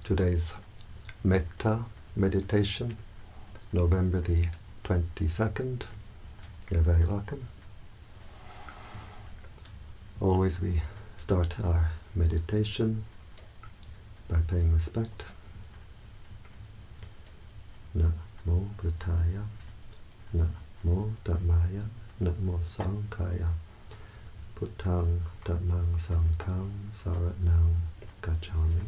today's Metta meditation, November the 22nd. You're very welcome. Always we start our meditation by paying respect. Namo Buddhaya, Namo Dhammaya, Namo Sanghaya, Buddhang Dhammang Sanghang Saranang Gacchami.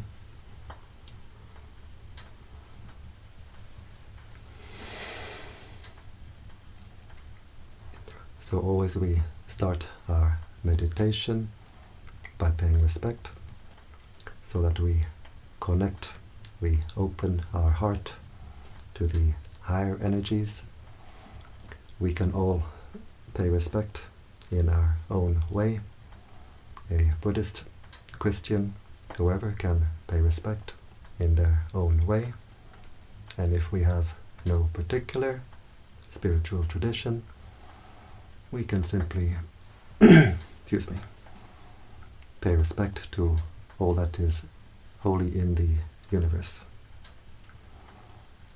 So always we start our meditation by paying respect, so that we connect, we open our heart to the higher energies. We can all pay respect in our own way. A Buddhist, Christian, whoever can pay respect in their own way. And if we have no particular spiritual tradition, we can simply pay respect to all that is holy in the universe.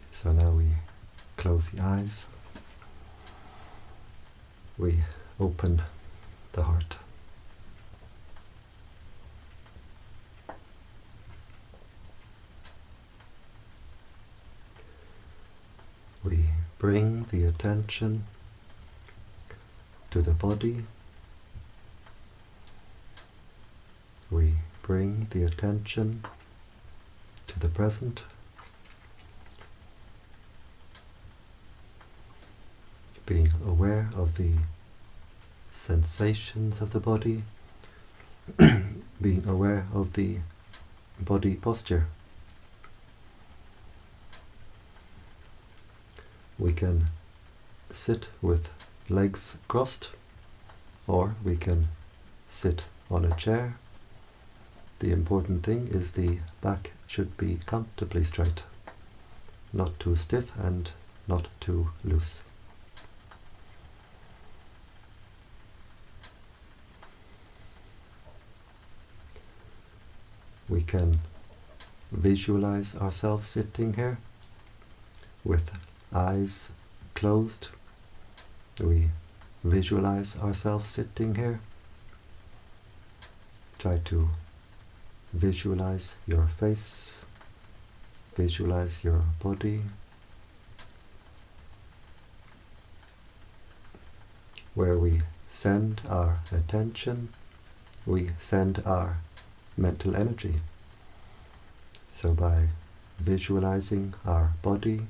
So now we close the eyes, we open the heart. We bring the attention to the body. We bring the attention to the present. Being aware of the sensations of the body, being aware of the body posture. We can sit with legs crossed, or we can sit on a chair. The important thing is the back should be comfortably straight, not too stiff and not too loose. We can visualize ourselves sitting here with eyes closed. We visualize ourselves sitting here. Try to visualize your face, visualize your body. Where we send our attention, we send our mental energy. So by visualizing our body,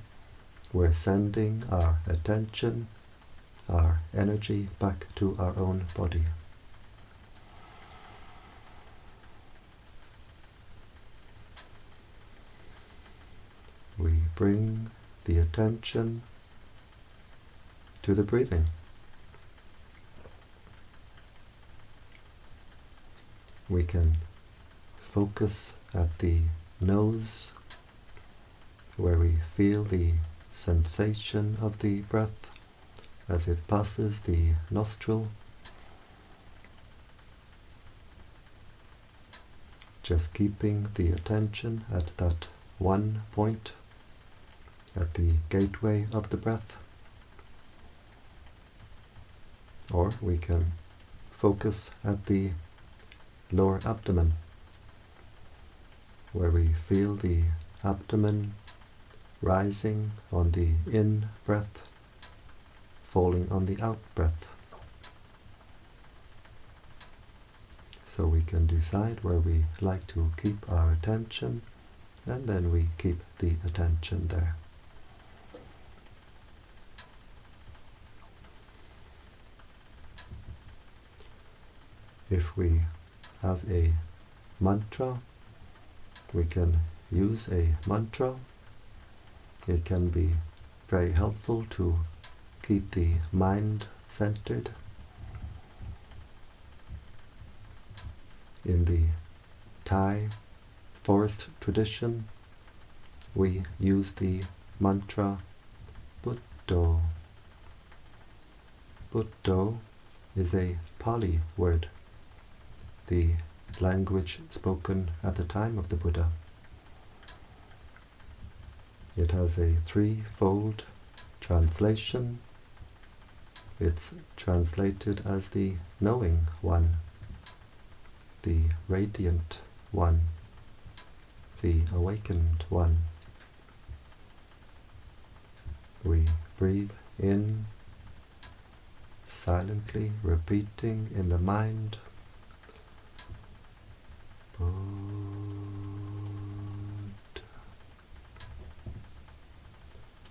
we're sending our attention, our energy back to our own body. We bring the attention to the breathing. We can focus at the nose, where we feel the sensation of the breath as it passes the nostril. Just keeping the attention at that one point, at the gateway of the breath. Or we can focus at the lower abdomen, where we feel the abdomen rising on the in-breath, falling on the out-breath. So we can decide where we like to keep our attention, and then we keep the attention there. If we have a mantra, we can use a mantra. It can be very helpful to keep the mind centered. In the Thai forest tradition, we use the mantra Buddho. Buddho is a Pali word, the language spoken at the time of the Buddha. It has a threefold translation. It's translated as the knowing one, the radiant one, the awakened one. We breathe in, silently repeating in the mind, Buddha.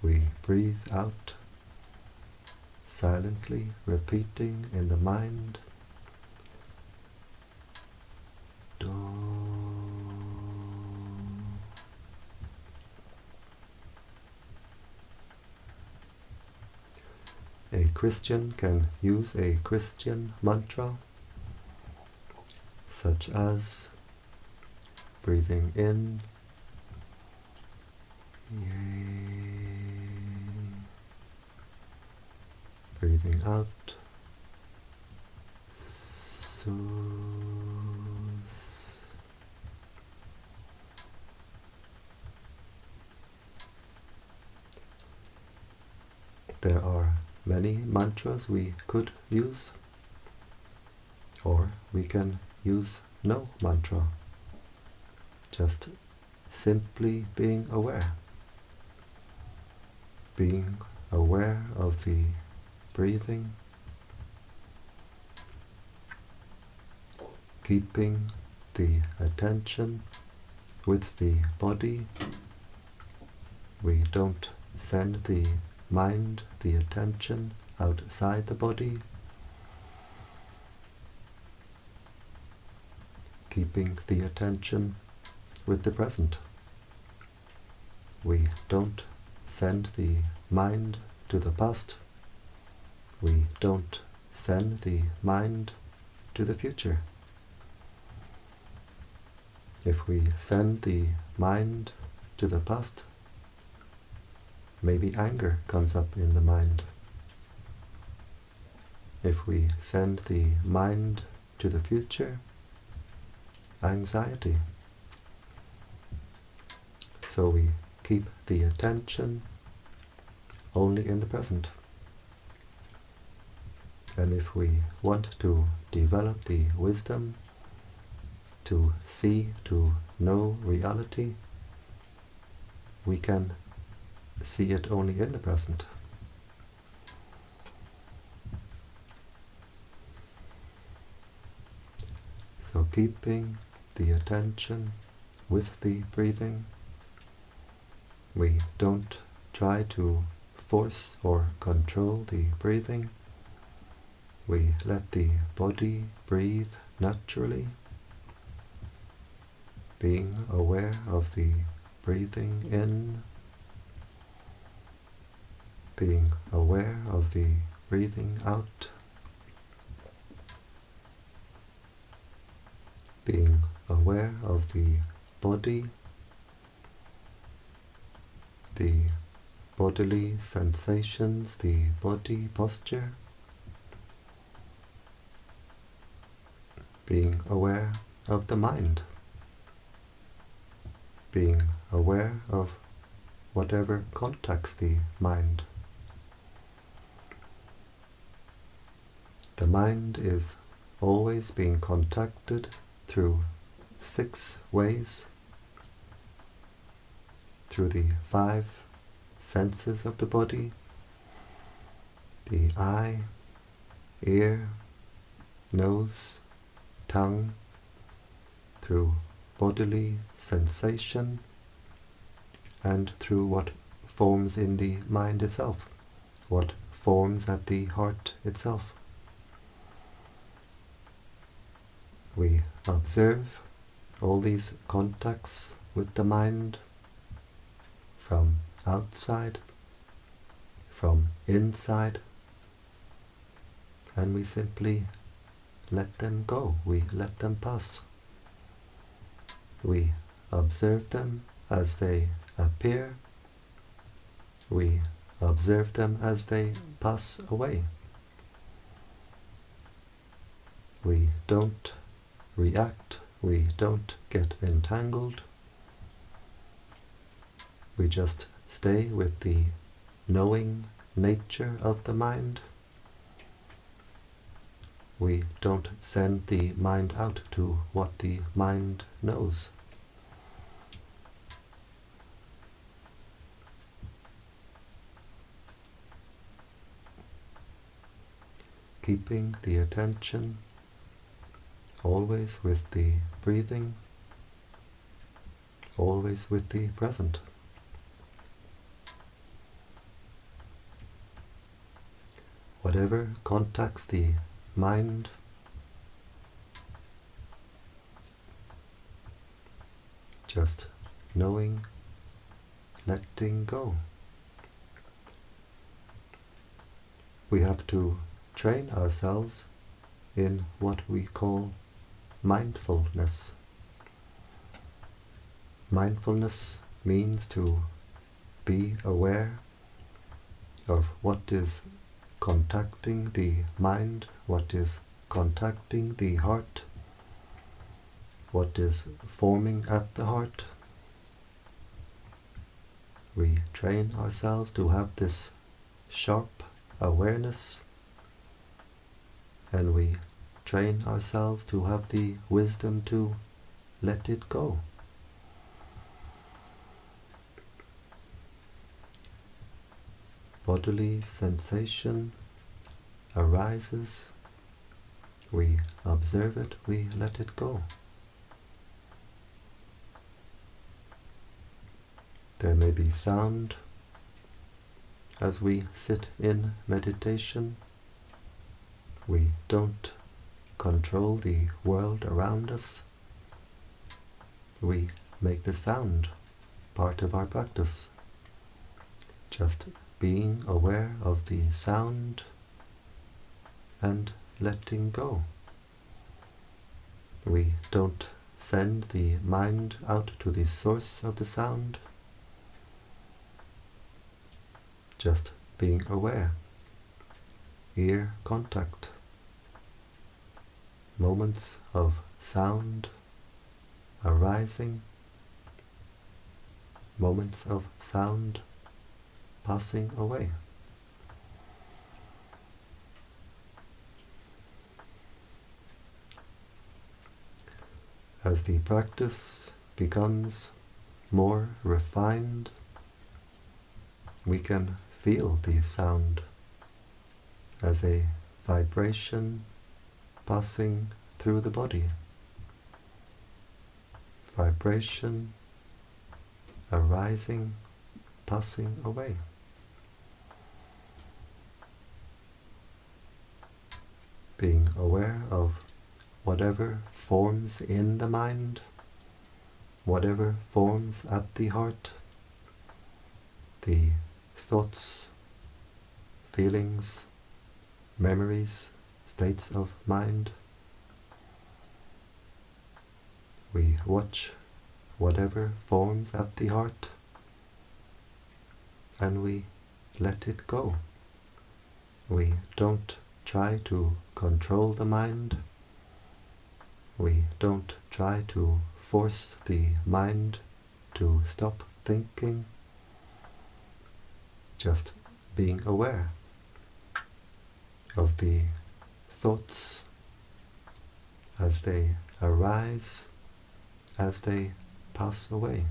We breathe out, silently repeating in the mind, A Christian can use a Christian mantra, such as breathing in, Yea, breathing out, Sus. There are many mantras we could use, or we can use no mantra, just simply being aware of the breathing, keeping the attention with the body. We don't send the mind, the attention outside the body, keeping the attention with the present. We don't send the mind to the past. We don't send the mind to the future. If we send the mind to the past, maybe anger comes up in the mind. If we send the mind to the future, anxiety. So we keep the attention only in the present. And if we want to develop the wisdom to see, to know reality, we can see it only in the present. So keeping the attention with the breathing, we don't try to force or control the breathing. We let the body breathe naturally, being aware of the breathing in, being aware of the breathing out, being aware of the body, the bodily sensations, the body posture, being aware of the mind, being aware of whatever contacts the mind. The mind is always being contacted through 6 ways, through the 5 senses of the body, the eye, ear, nose, tongue, through bodily sensation, and through what forms in the mind itself, what forms at the heart itself. We observe all these contacts with the mind from outside, from inside, and we simply let them go, we let them pass. We observe them as they appear, we observe them as they pass away. We don't react, we don't get entangled, we just stay with the knowing nature of the mind. We don't send the mind out to what the mind knows. Keeping the attention always with the breathing, always with the present. Whatever contacts the mind, just knowing, letting go. We have to train ourselves in what we call mindfulness. Mindfulness means to be aware of what is contacting the mind, what is contacting the heart, what is forming at the heart. We train ourselves to have this sharp awareness, and we train ourselves to have the wisdom to let it go. Bodily sensation arises, we observe it, we let it go. There may be sound as we sit in meditation. We don't control the world around us. We make the sound part of our practice. Just being aware of the sound and letting go. We don't send the mind out to the source of the sound. Just being aware. Ear contact. Moments of sound arising. Moments of sound passing away. As the practice becomes more refined, we can feel the sound as a vibration passing through the body. Vibration arising, passing away. Being aware of whatever forms in the mind, whatever forms at the heart, the thoughts, feelings, memories, states of mind. We watch whatever forms at the heart and we let it go. We don't try to control the mind. We don't try to force the mind to stop thinking. Just being aware of the thoughts as they arise, as they pass away.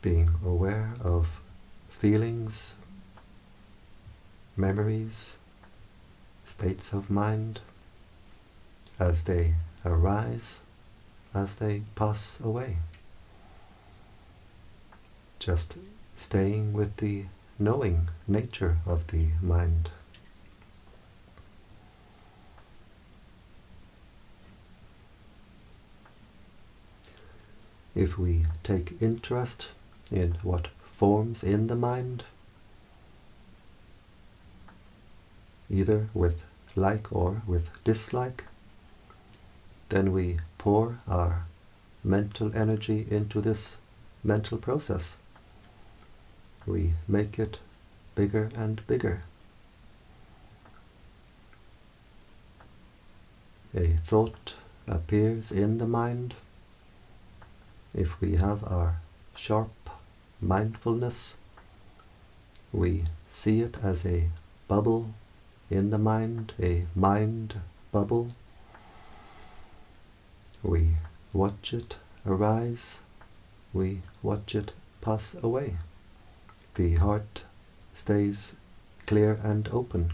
Being aware of feelings, memories, states of mind, as they arise, as they pass away. Just staying with the knowing nature of the mind. If we take interest in what forms in the mind, either with like or with dislike, then we pour our mental energy into this mental process. We make it bigger and bigger. A thought appears in the mind. If we have our sharp mindfulness, we see it as a bubble in the mind, a mind bubble. We watch it arise, we watch it pass away. The heart stays clear and open.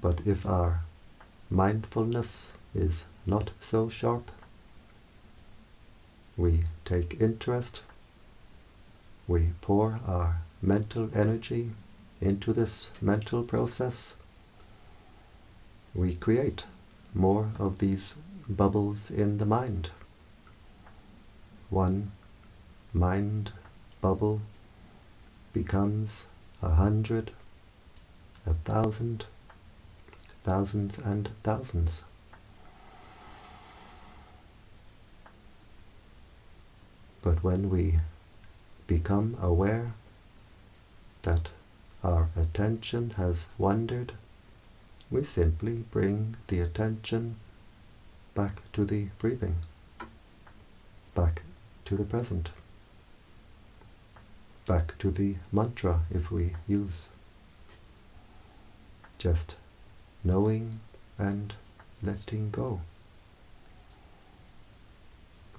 But if our mindfulness is not so sharp, we take interest, we pour our mental energy into this mental process, we create more of these bubbles in the mind. One mind bubble becomes 100, 1,000, thousands and thousands. But when we become aware that our attention has wandered, we simply bring the attention back to the breathing, back to the present, back to the mantra if we use. Just knowing and letting go.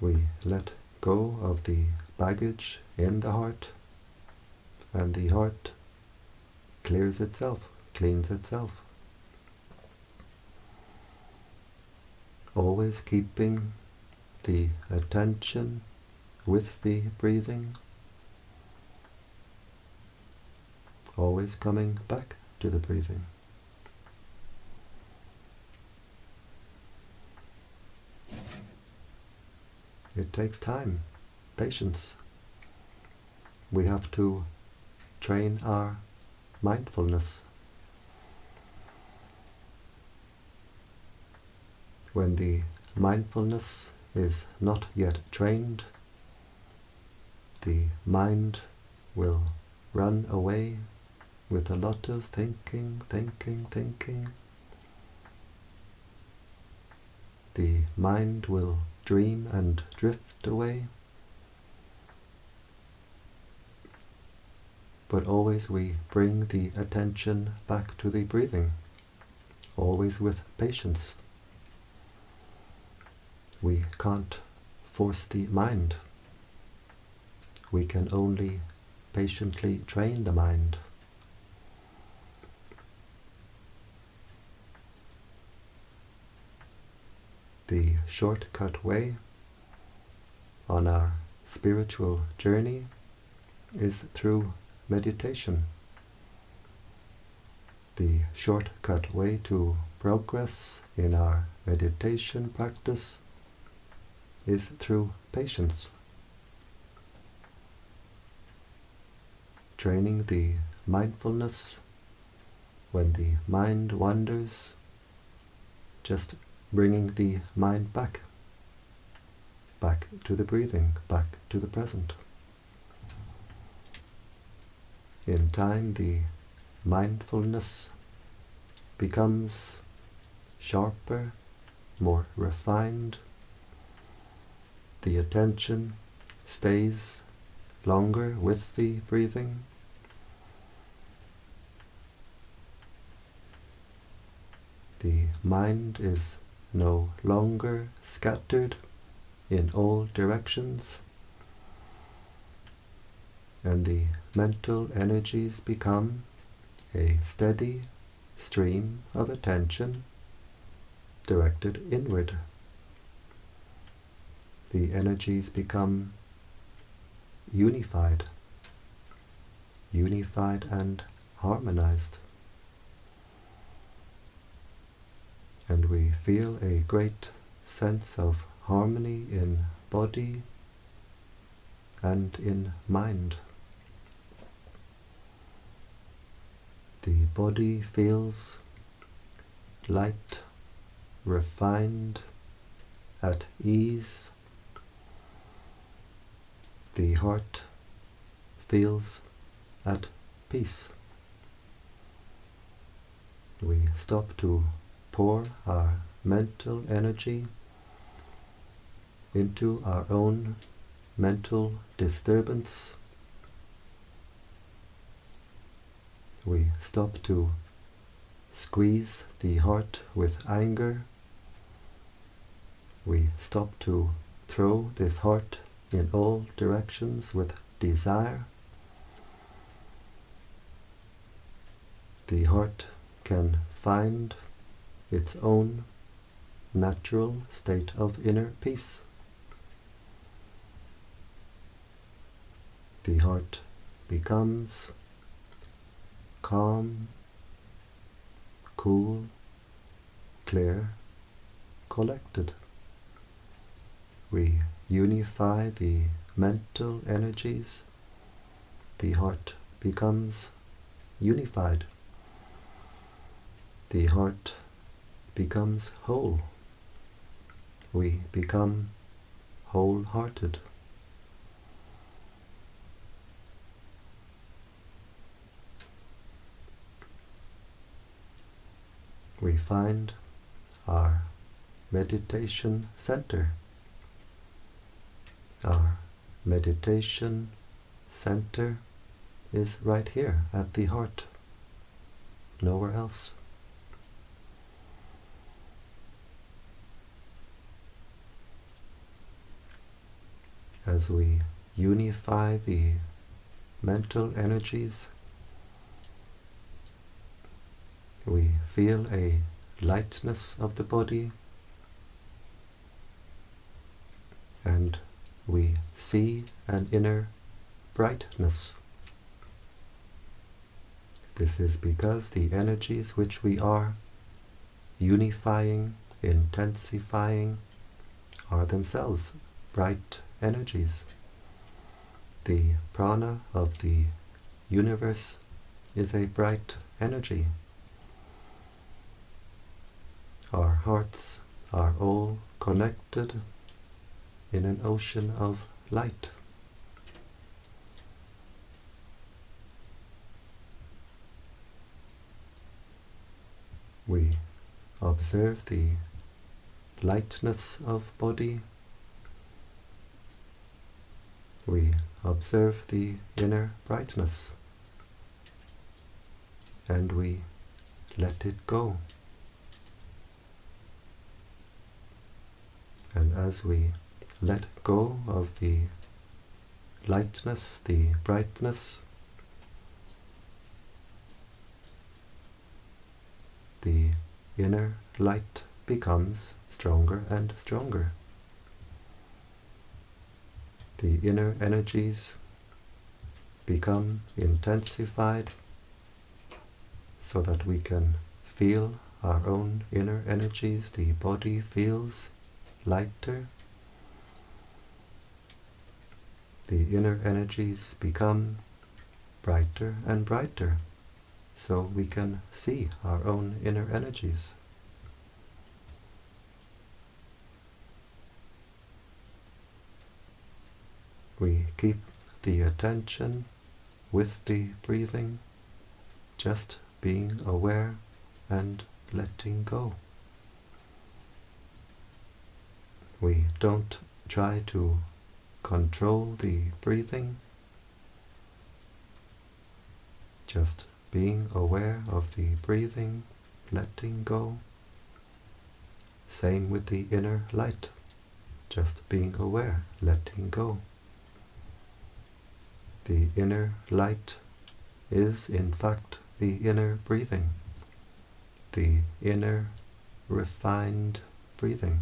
We let go of the baggage in the heart, and the heart clears itself, cleans itself. Always keeping the attention with the breathing, always coming back to the breathing. It takes time, patience. We have to train our mindfulness. When the mindfulness is not yet trained, the mind will run away with a lot of thinking. The mind will dream and drift away. But always we bring the attention back to the breathing, always with patience. We can't force the mind. We can only patiently train the mind. The shortcut way on our spiritual journey is through meditation. The shortcut way to progress in our meditation practice is through patience. Training the mindfulness when the mind wanders, just bringing the mind back to the breathing, back to the present. In time, the mindfulness becomes sharper, more refined. The attention stays longer with the breathing. The mind is no longer scattered in all directions, and the mental energies become a steady stream of attention directed inward. The energies become unified and harmonized. And we feel a great sense of harmony in body and in mind. The body feels light, refined, at ease. The heart feels at peace. We stop to pour our mental energy into our own mental disturbance. We stop to squeeze the heart with anger. We stop to throw this heart in all directions with desire. The heart can find its own natural state of inner peace. The heart becomes calm, cool, clear, collected. We unify the mental energies. The heart becomes unified. The heart becomes whole. We become wholehearted. We find our meditation center. Our meditation center is right here at the heart, nowhere else. As we unify the mental energies, we feel a lightness of the body, and we see an inner brightness. This is because the energies which we are unifying, intensifying, are themselves bright energies. The prana of the universe is a bright energy. Our hearts are all connected in an ocean of light. We observe the lightness of body. We observe the inner brightness, and we let it go. And as we let go of the lightness, the brightness, the inner light becomes stronger and stronger. The inner energies become intensified so that we can feel our own inner energies. The body feels lighter. The inner energies become brighter and brighter, so we can see our own inner energies. We keep the attention with the breathing, just being aware and letting go. We don't try to control the breathing, just being aware of the breathing, letting go. Same with the inner light, just being aware, letting go. The inner light is in fact the inner breathing, the inner refined breathing.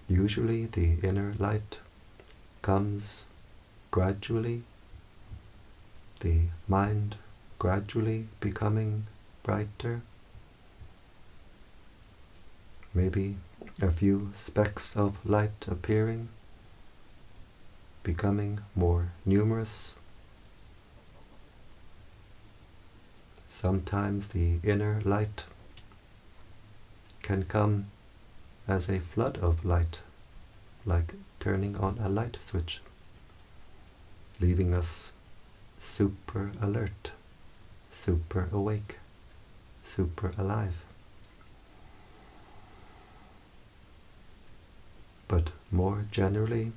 Usually the inner light comes gradually, the mind gradually becoming brighter, maybe a few specks of light appearing, becoming more numerous. Sometimes the inner light can come as a flood of light, like turning on a light switch, leaving us super alert, super awake, super alive. but more generally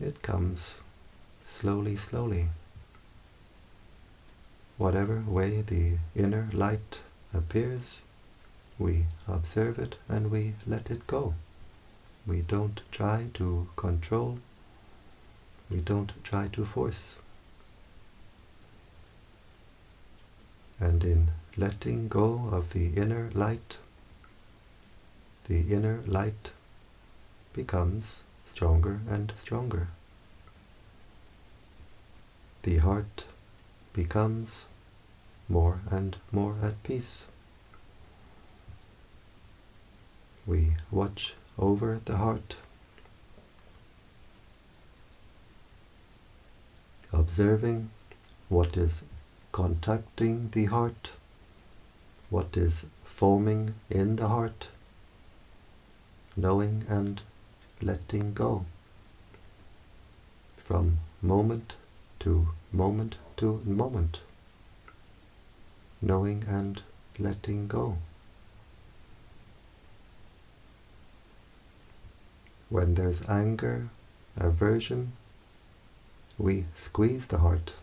it comes slowly, slowly. Whatever way the inner light appears, we observe it and we let it go. We don't try to control, we don't try to force. And in letting go of the inner light becomes stronger and stronger. The heart becomes more and more at peace. We watch over the heart, observing what is contacting the heart, what is forming in the heart, knowing and letting go from moment to moment to moment, knowing and letting go. When there's anger, aversion, we squeeze the heart.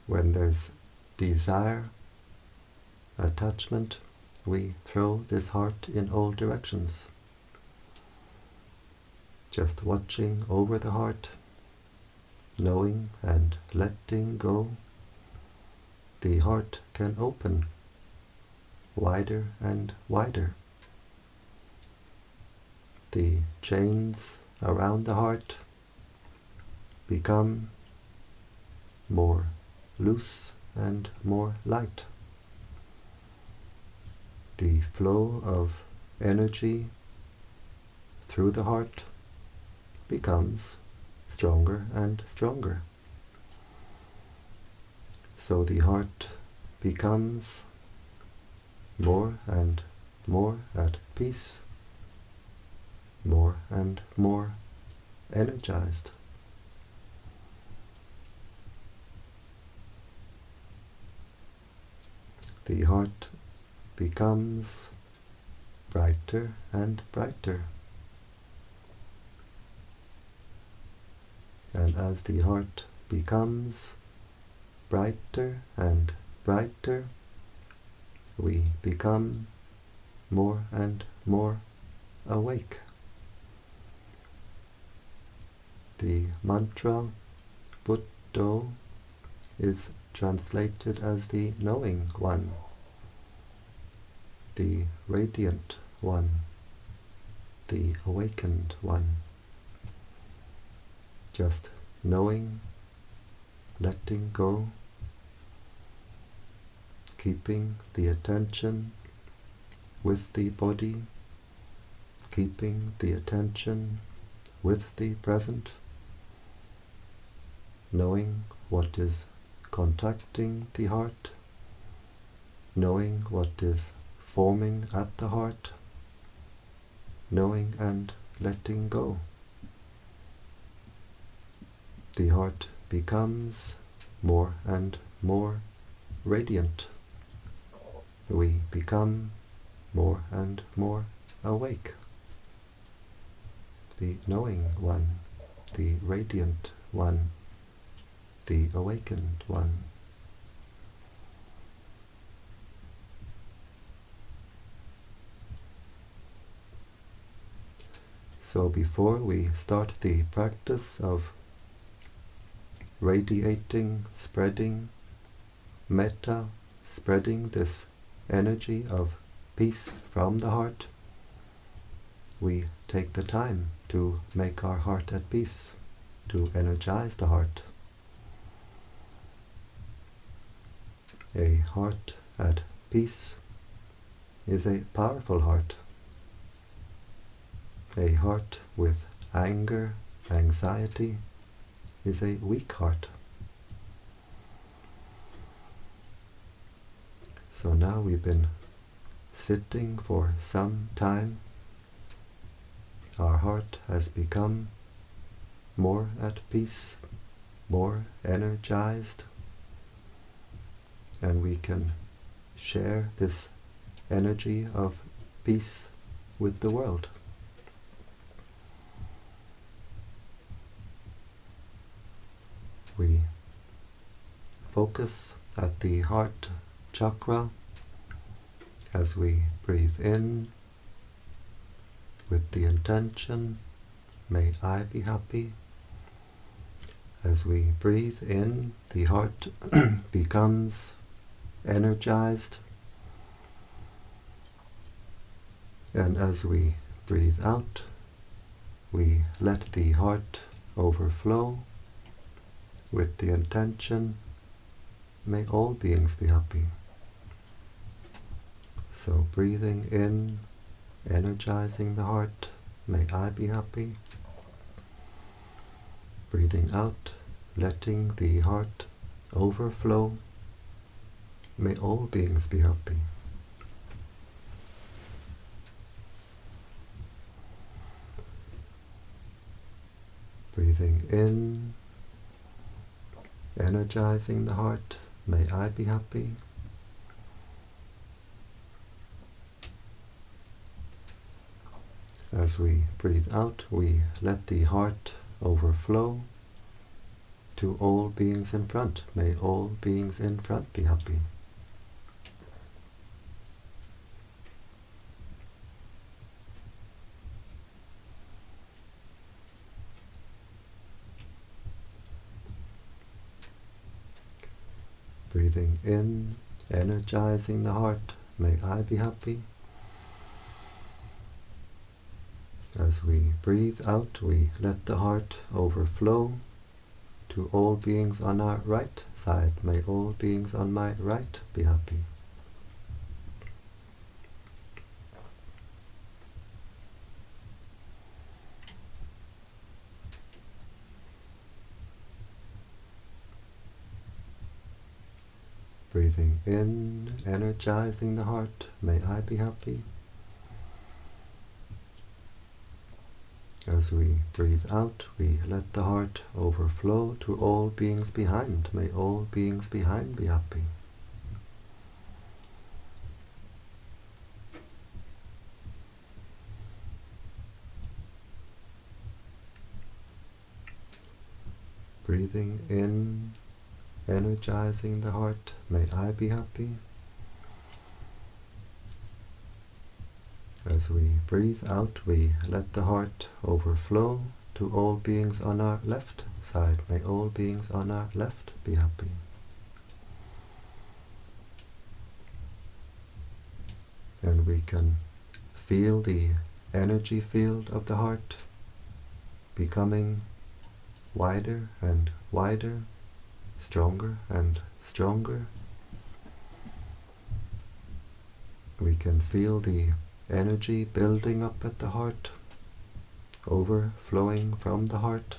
When there's desire, attachment, we throw this heart in all directions. Just watching over the heart, knowing and letting go, the heart can open wider and wider. The chains around the heart become more loose and more light. The flow of energy through the heart becomes stronger and stronger. So the heart becomes more and more at peace, more and more energized. The heart becomes brighter and brighter. And as the heart becomes brighter and brighter, we become more and more awake. The mantra Buddho is translated as the knowing one, the radiant one, the awakened one. Just knowing, letting go, keeping the attention with the body, keeping the attention with the present, knowing what is contacting the heart, knowing what is forming at the heart, knowing and letting go. The heart becomes more and more radiant. We become more and more awake. The knowing one, the radiant one, the awakened one. So before we start the practice of radiating, spreading metta, spreading this energy of peace from the heart, we take the time to make our heart at peace, to energize the heart. A heart at peace is a powerful heart. A heart with anger, anxiety, is a weak heart. So now we've been sitting for some time. Our heart has become more at peace, more energized, and we can share this energy of peace with the world. We focus at the heart chakra as we breathe in with the intention, may I be happy. As we breathe in, the heart becomes energized, and as we breathe out, we let the heart overflow with the intention, may all beings be happy. So breathing in, energizing the heart, may I be happy. Breathing out, letting the heart overflow, may all beings be happy. Breathing in, energizing the heart, may I be happy. As we breathe out, we let the heart overflow to all beings in front. May all beings in front be happy. Breathing in, energizing the heart, may I be happy. As we breathe out, we let the heart overflow to all beings on our right side. May all beings on my right be happy. Breathing in, energizing the heart, may I be happy. As we breathe out, we let the heart overflow to all beings behind. May all beings behind be happy. Breathing in, energizing the heart, may I be happy. As we breathe out, we let the heart overflow to all beings on our left side. May all beings on our left be happy. And we can feel the energy field of the heart becoming wider and wider, stronger and stronger. We can feel the energy building up at the heart, overflowing from the heart,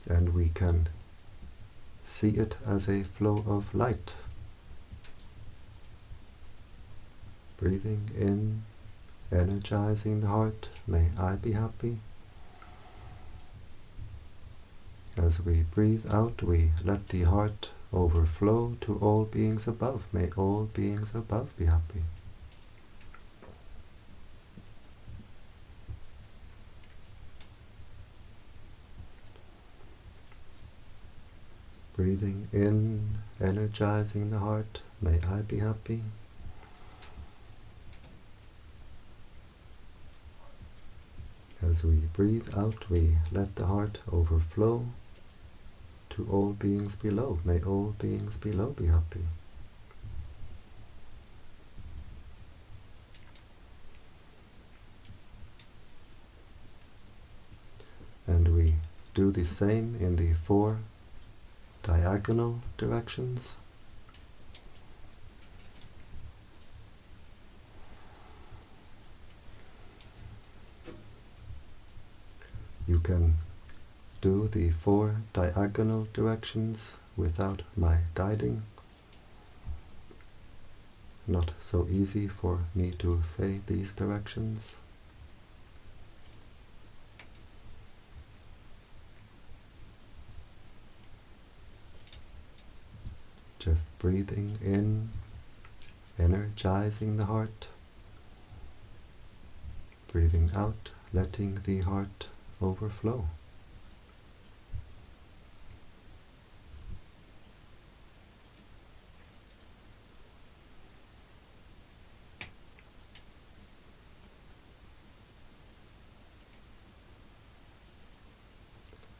and we can see it as a flow of light. Breathing in, energizing the heart, may I be happy. As we breathe out, we let the heart overflow to all beings above. May all beings above be happy. Breathing in, energizing the heart, may I be happy. As we breathe out, we let the heart overflow to all beings below. May all beings below be happy. And we do the same in the 4 diagonal directions. You can do the 4 diagonal directions without my guiding. Not so easy for me to say these directions. Just breathing in, energizing the heart. Breathing out, letting the heart overflow.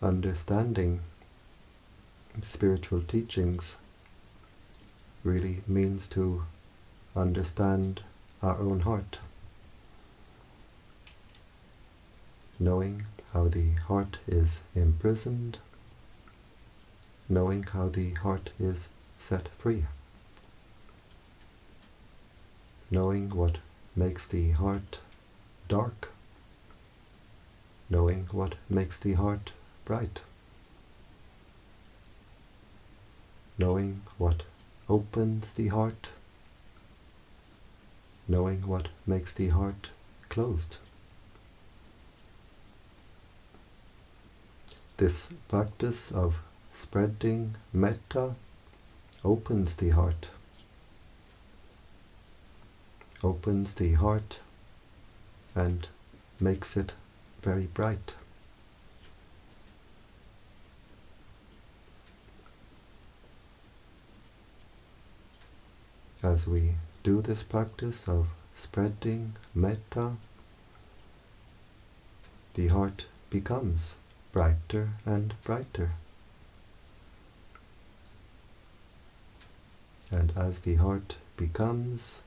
understanding spiritual teachings really means to understand our own heart, knowing how the heart is imprisoned, knowing how the heart is set free, knowing what makes the heart dark, knowing what makes the heart bright, knowing what opens the heart, knowing what makes the heart closed. This practice of spreading metta opens the heart and makes it very bright. As we do this practice of spreading metta, the heart becomes brighter and brighter. And as the heart becomes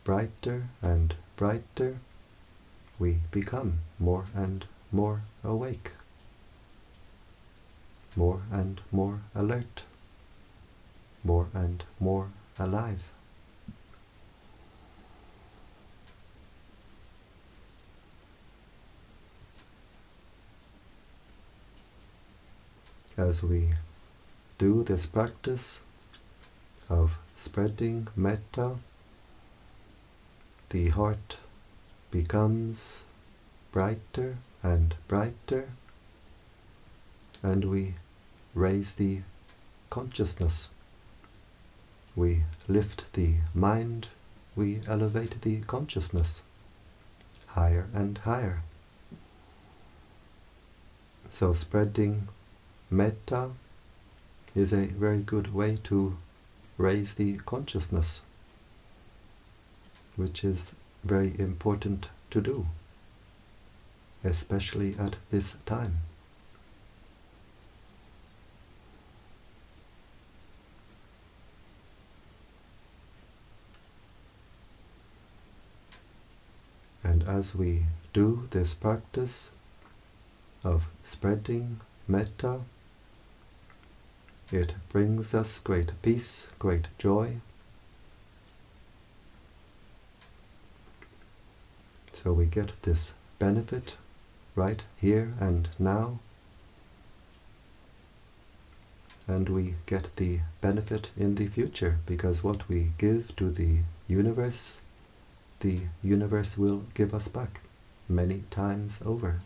brighter and brighter, we become more and more awake, more and more alert, more and more alive. As we do this practice of spreading metta, the heart becomes brighter and brighter, and we raise the consciousness. We lift the mind, we elevate the consciousness higher and higher. So spreading metta is a very good way to raise the consciousness, which is very important to do, especially at this time. And as we do this practice of spreading metta, it brings us great peace, great joy. So we get this benefit right here and now, and we get the benefit in the future, because what we give to the universe will give us back many times over.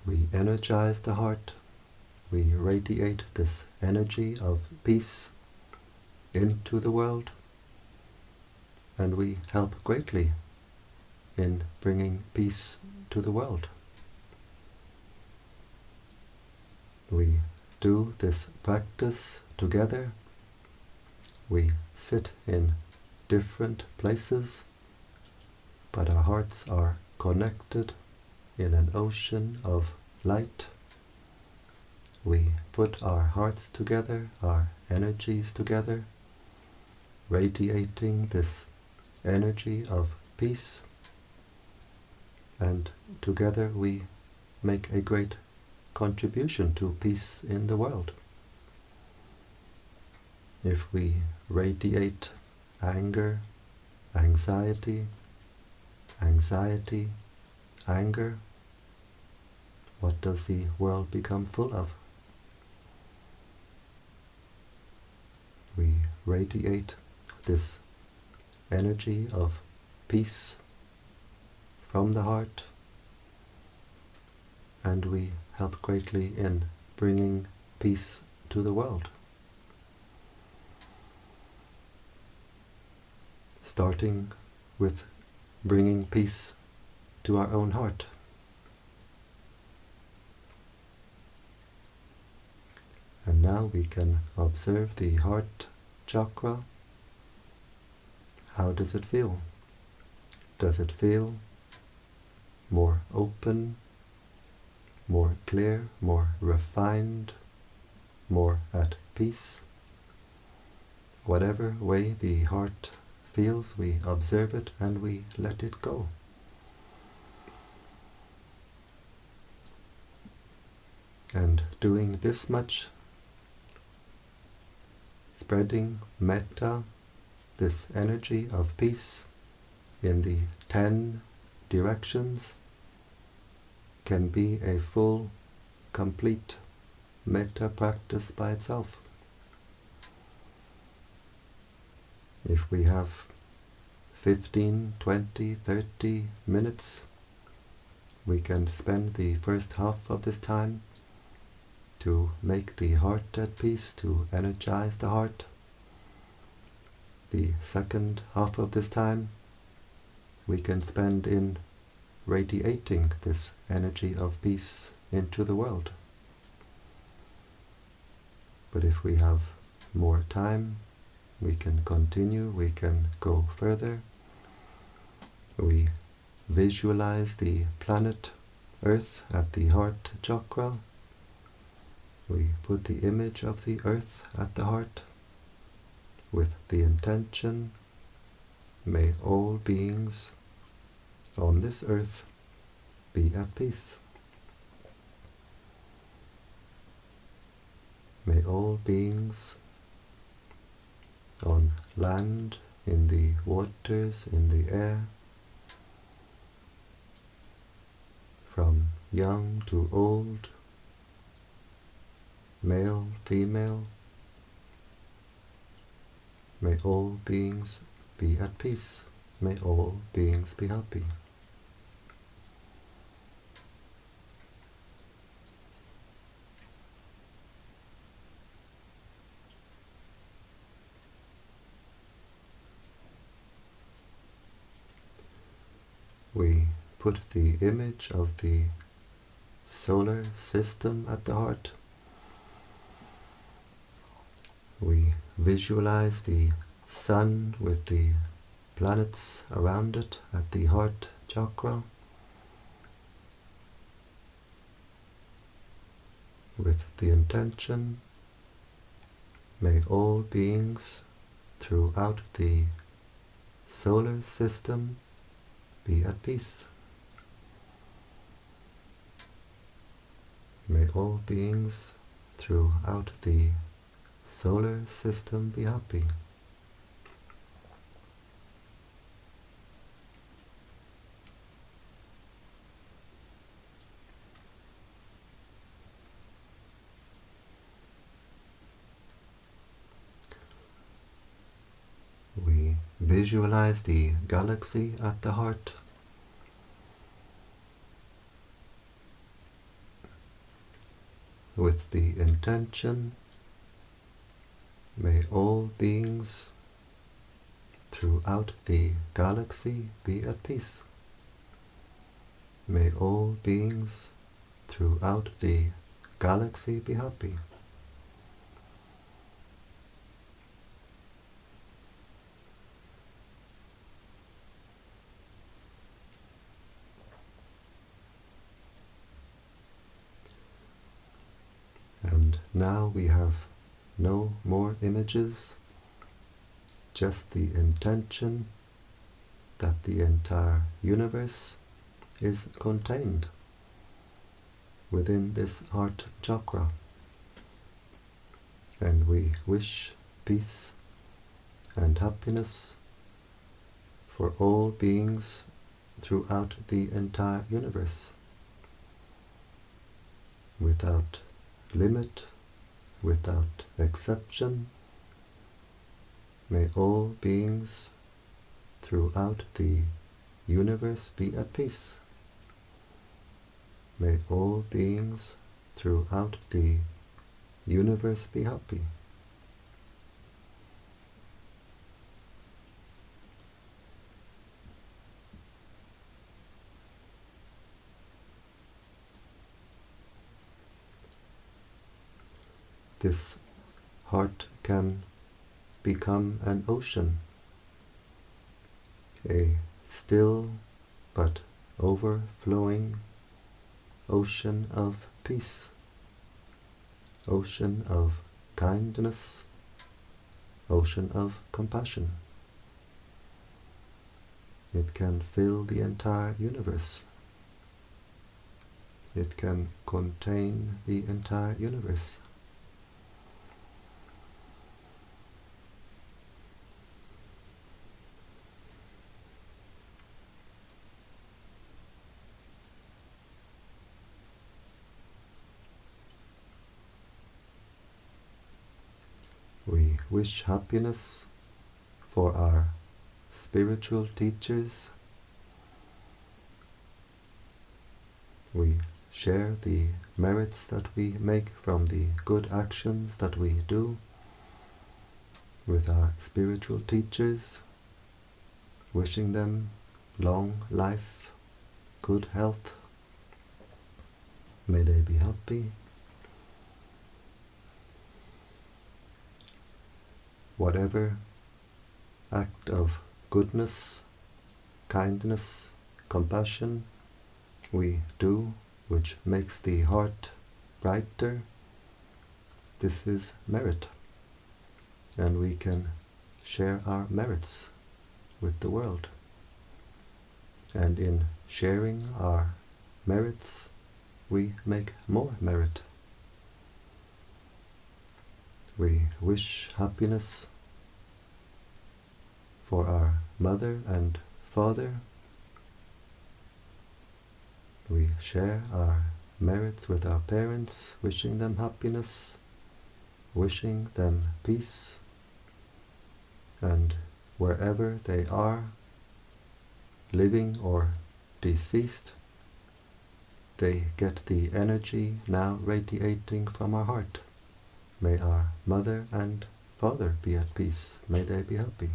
We energize the heart, we radiate this energy of peace into the world, and we help greatly in bringing peace to the world. We do this practice together. We sit in different places, but our hearts are connected in an ocean of light. We put our hearts together, our energies together, radiating this energy of peace, and together we make a great contribution to peace in the world. If we radiate anger, anxiety, anger, what does the world become full of? We radiate this energy of peace from the heart, and we help greatly in bringing peace to the world. Starting with bringing peace to our own heart. And now we can observe the heart chakra. How does it feel? Does it feel more open, more clear, more refined, more at peace. Whatever way the heart feels, we observe it and we let it go. And doing this much, spreading metta, this energy of peace, in the 10 directions, can be a full, complete metta practice by itself. If we have 15, 20, 30 minutes, we can spend the first half of this time to make the heart at peace, to energize the heart. The second half of this time we can spend in radiating this energy of peace into the world. But if we have more time, we can continue, we can go further. We visualize the planet Earth at the heart chakra. We put the image of the Earth at the heart with the intention, may all beings on this earth be at peace. May all beings on land, in the waters, in the air, from young to old, male, female, may all beings be at peace. May all beings be happy. We put the image of the solar system at the heart. We visualize the sun with the planets around it at the heart chakra, with the intention, may all beings throughout the solar system be at peace. May all beings throughout the solar system be happy. We visualize the galaxy at the heart. With the intention, may all beings throughout the galaxy be at peace. May all beings throughout the galaxy be happy. And now we have no more images, just the intention that the entire universe is contained within this heart chakra. And we wish peace and happiness for all beings throughout the entire universe, without limit, without exception. May all beings throughout the universe be at peace. May all beings throughout the universe be happy. This heart can become an ocean, a still but overflowing ocean of peace, ocean of kindness, ocean of compassion. It can fill the entire universe. It can contain the entire universe. We wish happiness for our spiritual teachers. We share the merits that we make from the good actions that we do with our spiritual teachers, wishing them long life, good health. May they be happy. Whatever act of goodness, kindness, compassion we do, which makes the heart brighter, this is merit, and we can share our merits with the world. And in sharing our merits, we make more merit. We wish happiness for our mother and father. We share our merits with our parents, wishing them happiness, wishing them peace, and wherever they are, living or deceased, they get the energy now radiating from our heart. May our mother and father be at peace. May they be happy.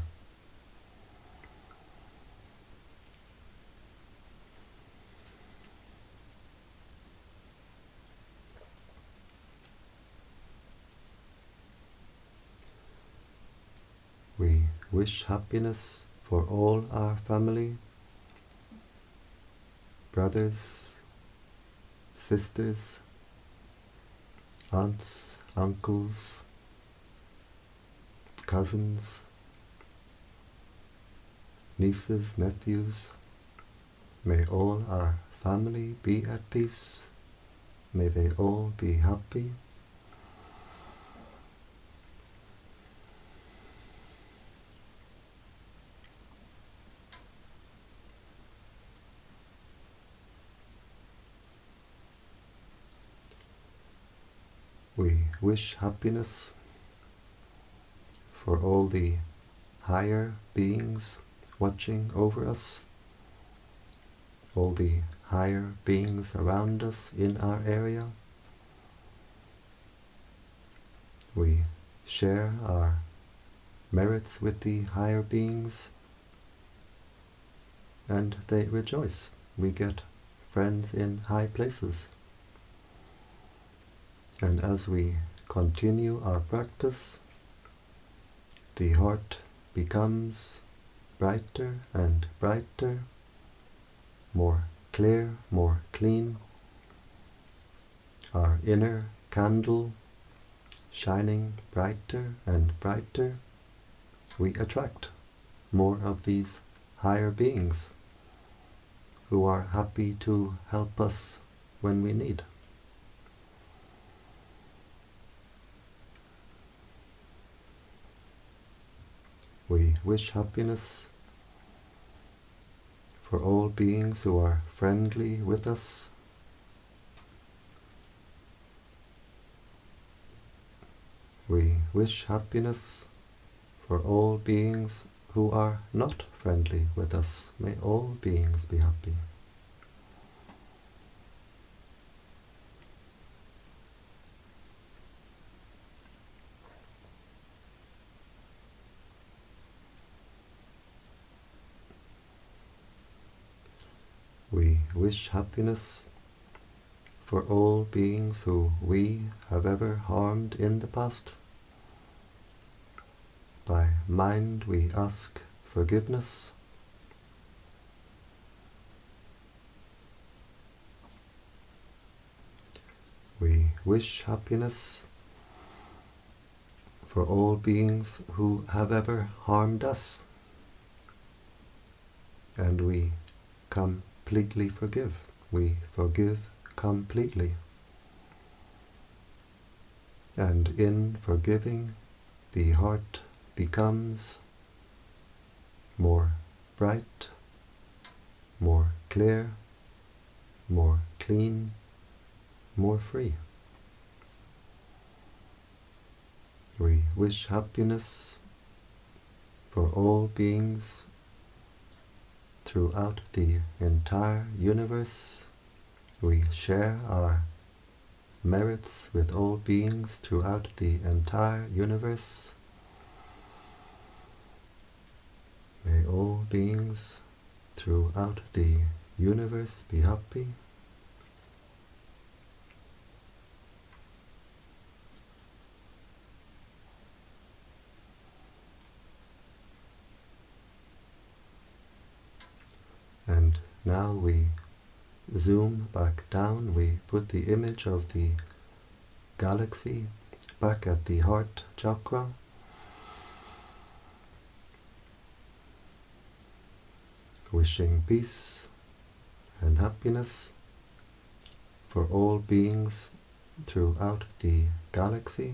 We wish happiness for all our family, brothers, sisters, aunts, uncles, cousins, nieces, nephews. May all our family be at peace. May they all be happy. We wish happiness for all the higher beings watching over us, all the higher beings around us in our area. We share our merits with the higher beings, and they rejoice. We get friends in high places. And as we continue our practice, the heart becomes brighter and brighter, more clear, more clean. Our inner candle shining brighter and brighter. We attract more of these higher beings who are happy to help us when we need. We wish happiness for all beings who are friendly with us. We wish happiness for all beings who are not friendly with us. May all beings be happy. We wish happiness for all beings who we have ever harmed in the past. By mind we ask forgiveness. wish happiness for all beings who have ever harmed us. And we completely forgive. We forgive completely. And in forgiving, the heart becomes more bright, more clear, more clean, more free. We wish happiness for all beings throughout the entire universe. We share our merits with all beings throughout the entire universe. May all beings throughout the universe be happy. And now we zoom back down, we put the image of the galaxy back at the heart chakra. Wishing peace and happiness for all beings throughout the galaxy.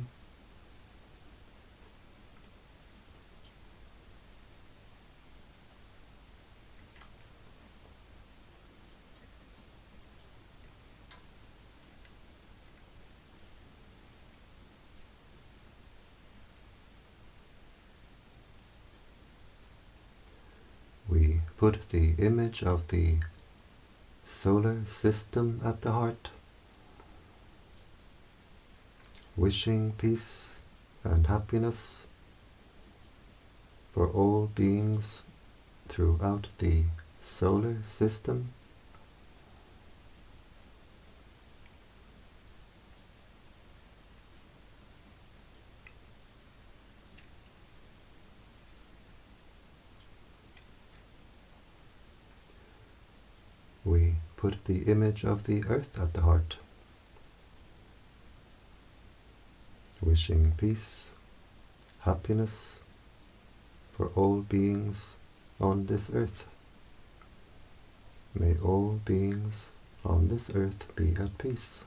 We put the image of the solar system at the heart, wishing peace and happiness for all beings throughout the solar system. We put the image of the earth at the heart, wishing peace, happiness for all beings on this earth. May all beings on this earth be at peace.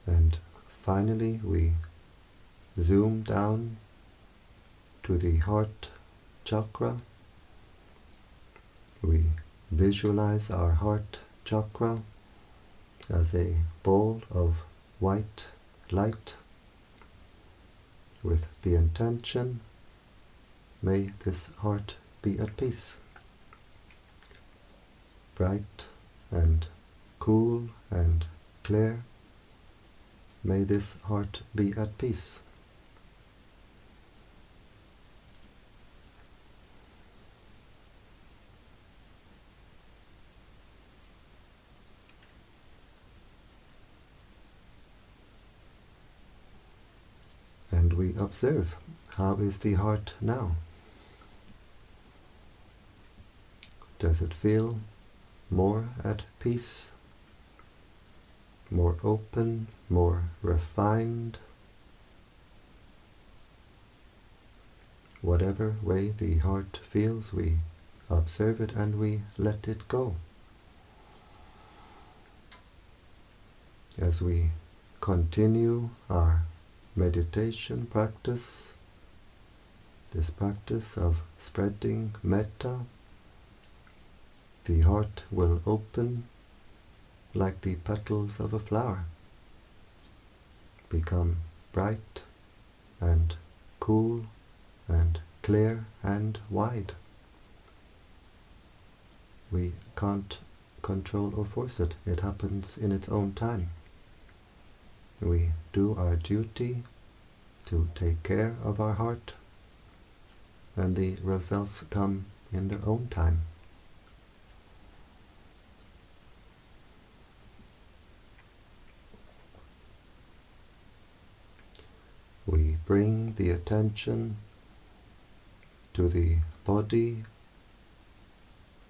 And finally, we zoom down to the heart chakra. We visualize our heart chakra as a ball of white light with the intention, may this heart be at peace. Bright and cool and clear. May this heart be at peace. And we observe, how is the heart now? Does it feel more at peace? More open, more refined? Whatever way the heart feels, we observe it and we let it go. As we continue our meditation practice, this practice of spreading metta, the heart will open like the petals of a flower, become bright and cool and clear and wide. We can't control or force it. It happens in its own time. We do our duty to take care of our heart, and the results come in their own time. We bring the attention to the body,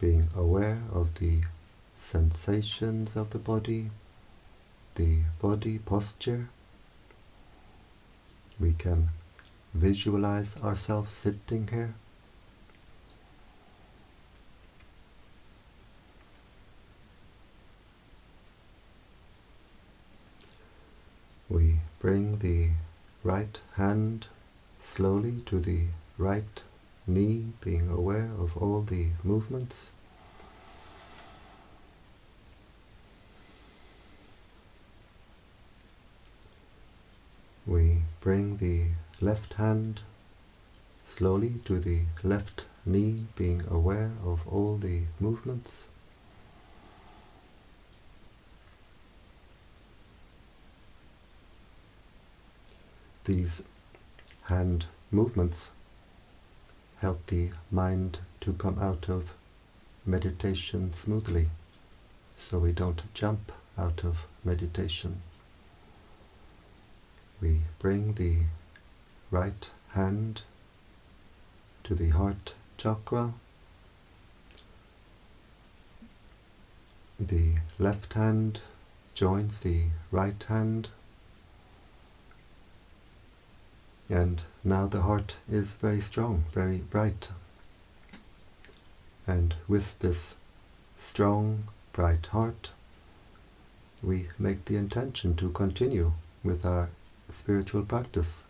being aware of the sensations of the body posture. We can visualize ourselves sitting here. We bring the right hand slowly to the right knee, being aware of all the movements. We bring the left hand slowly to the left knee, being aware of all the movements. These hand movements help the mind to come out of meditation smoothly, so we don't jump out of meditation. We bring the right hand to the heart chakra. The left hand joins the right hand. And now the heart is very strong, very bright. And with this strong, bright heart, we make the intention to continue with our spiritual practice,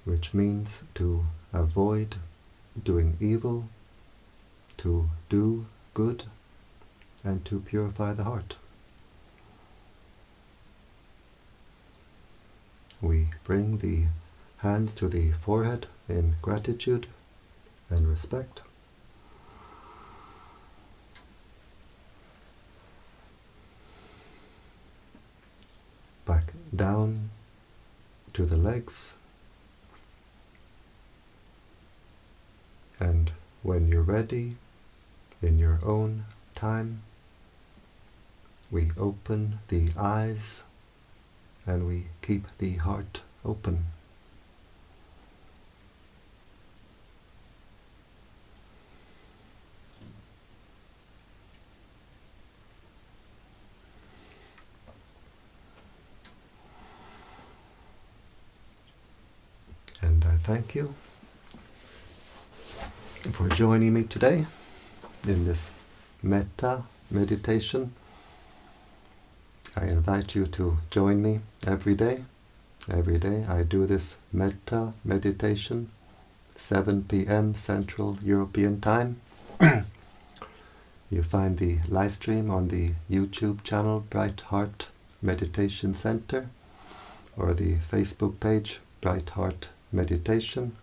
which means to avoid doing evil, to do good, and to purify the heart. We bring the hands to the forehead in gratitude and respect. Back down to the legs. And when you're ready, in your own time, we open the eyes and we keep the heart open. And I thank you for joining me today in this Metta meditation. I invite you to join me every day. Every day I do this Metta meditation, 7 p.m. Central European Time. You find the live stream on the YouTube channel Brightheart Meditation Center, or the Facebook page Brightheart Meditation,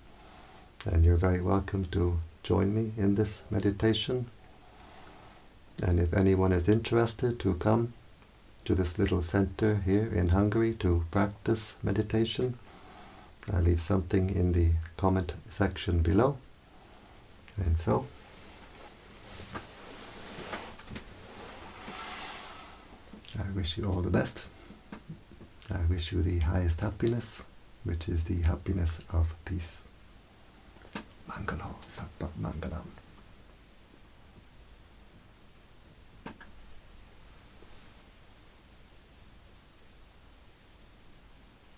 and you're very welcome to join me in this meditation. And if anyone is interested to come to this little center here in Hungary to practice meditation, I'll leave something in the comment section below. And so, I wish you all the best. I wish you the highest happiness, which is the happiness of peace. Mangalo, Sappa Mangalam.